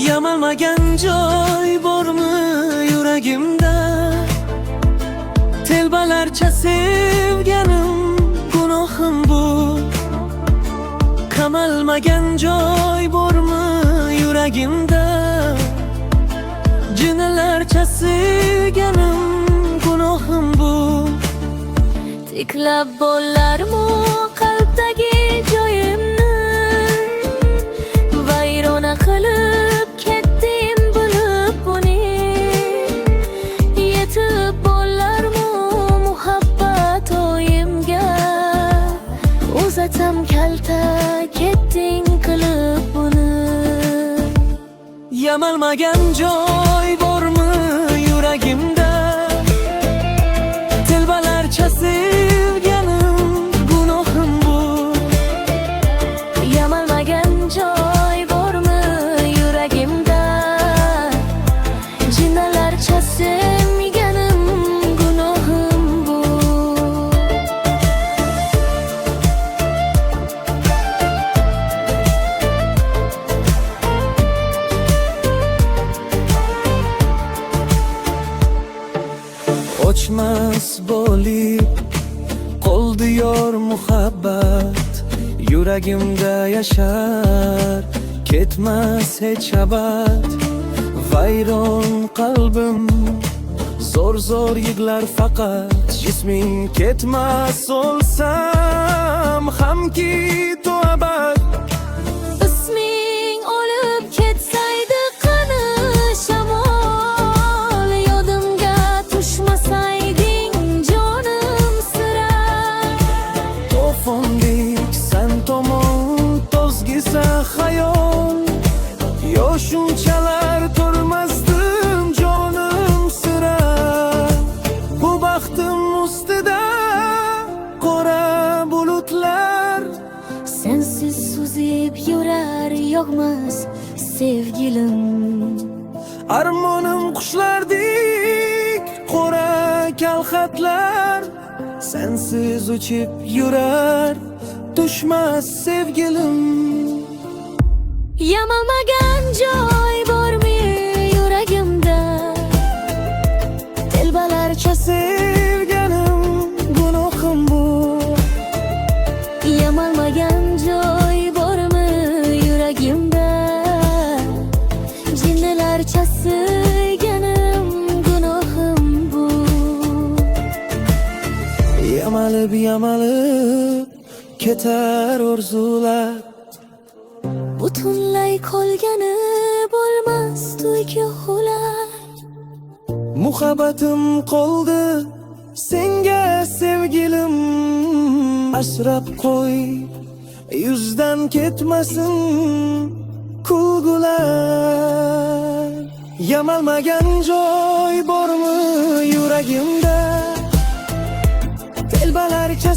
Yamalmagan joy bormi yuragimda? Telbalarcha sevganim gunohim bu. Qamalmagan joy bormi yuragimda? Jinnilarcha sevganim gunohim bu. Tiklab bo'larmi qalbdagi joyimni? Vayrona qilib ketdim bilib buni. Yetib bo'larmi muhabbat o'yimga? Uzatam kalta ketding qilib buni. Yamalmagan joy bormi yuragimda? Telbalarcha sevganim gunohim bu. Yamalmagan joy bormi yuragimda? Jinnalarcha sevganim gunohim bu. O'chmas bo'lib qoldi yor muhabbat, yuragimda yashar ketmas hech abad. Vayron qalbim zo'r yig'lar faqat, jisming ketmas o'lsam hamki to abad. Isming o'lib ketsaydi qani shamol, yodimga tushmasayding jonim sira. To'fondek san tomon to'zgisa xayol, yoshunchalar turmasdim jonim sira. Bu baxtim ustida qora bulutlar, Sensiz suzib yurar yog'mas sevgilim. armonim qushlardek qora kalxatlar, sensiz uchib yurar tushmas sevgilim. Yamalmagan joy bormi yuragimda? Telbalarcha Sevganim gunohim bu. yamalmagan joy bormi yuragimda? Jinnilarcha sevganim gunohim bu. Yamalib ketar orzular, Butunlay qolgani bo'lmas to'yga xulay. muhabbatim qoldi senga sevgilim. Asrab qo'y yuzdan ketmasin kulgular. Yamalmagan joy bormi yuragimda? Telbalarcha